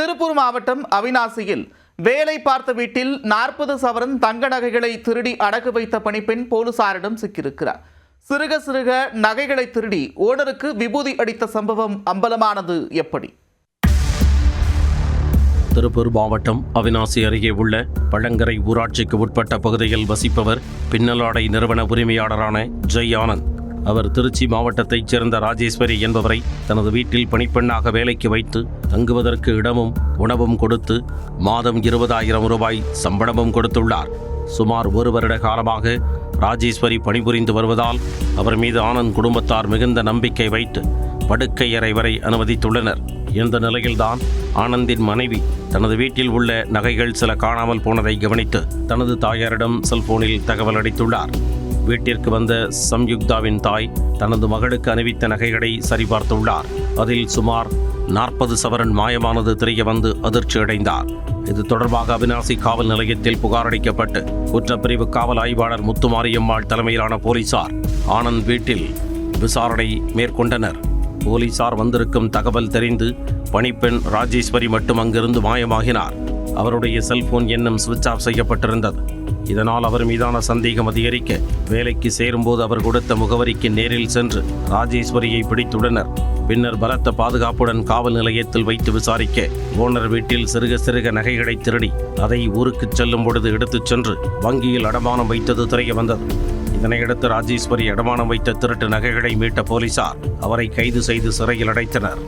திருப்பூர் மாவட்டம் அவிநாசியில் வேலை பார்த்த வீட்டில் 40 சவரன் தங்க நகைகளை திருடி அடகு வைத்த பணிப்பெண் போலீசாரிடம் சிக்கியிருக்கிறார். சிறுக சிறுக நகைகளை திருடி ஓனருக்கு விபூதி அடித்த சம்பவம் அம்பலமானது எப்படி? திருப்பூர் மாவட்டம் அவிநாசி அருகே உள்ள பழங்கரை ஊராட்சிக்கு உட்பட்ட பகுதியில் வசிப்பவர் பின்னலாடை நிறுவன உரிமையாளரான ஜெய் ஆனந்த். அவர் திருச்சி மாவட்டத்தைச் சேர்ந்த ராஜேஸ்வரி என்பவரை தனது வீட்டில் பணிப்பெண்ணாக வேலைக்கு வைத்து தங்குவதற்கு இடமும் உணவும் கொடுத்து மாதம் 20,000 ரூபாய் சம்பளமும் கொடுத்துள்ளார். சுமார் 1 வருட காலமாக ராஜேஸ்வரி பணிபுரிந்து வருவதால் அவர் மீது ஆனந்த் குடும்பத்தார் மிகுந்த நம்பிக்கை வைத்து படுக்கை அறை வரை அனுமதித்துள்ளனர். இந்த நிலையில்தான் ஆனந்தின் மனைவி தனது வீட்டில் உள்ள நகைகள் சில காணாமல் போனதை கவனித்து தனது தாயாரிடம் செல்போனில் தகவல் அளித்துள்ளார். வீட்டிற்கு வந்த சம்யுக்தாவின் தாய் தனது மகளுக்கு அணிவித்த நகைகளை சரிபார்த்துள்ளார். அதில் சுமார் 40 சவரன் மாயமானது தெரிய வந்து அதிர்ச்சி அடைந்தார். இது தொடர்பாக அவிநாசி காவல் நிலையத்தில் புகார் அளிக்கப்பட்டு குற்றப்பிரிவு காவல் ஆய்வாளர் முத்துமாரியம்மாள் தலைமையிலான போலீசார் ஆனந்த் வீட்டில் விசாரணை மேற்கொண்டனர். போலீசார் வந்திருக்கும் தகவல் தெரிந்து பணிப்பெண் ராஜேஸ்வரி மட்டும் அங்கிருந்து மாயமாகினார். அவருடைய செல்போன் எண்ணும் சுவிட்ச் ஆஃப் செய்யப்பட்டிருந்தது. இதனால் அவர் மீதான சந்தேகம் அதிகரிக்க வேலைக்கு சேரும்போது அவர் கொடுத்த முகவரிக்கு நேரில் சென்று ராஜேஸ்வரியை பிடித்துள்ளனர். பின்னர் பலத்த பாதுகாப்புடன் காவல் நிலையத்தில் வைத்து விசாரிக்க ஓனர் வீட்டில் சிறுக சிறுக நகைகளை திருடி அதை ஊருக்கு செல்லும் பொழுது எடுத்துச் சென்று வங்கியில் அடமானம் வைத்தது தெரிய வந்தது. இதனையடுத்து ராஜேஸ்வரி அடமானம் வைத்த திருட்டு நகைகளை மீட்ட போலீசார் அவரை கைது செய்து சிறையில் அடைத்தனர்.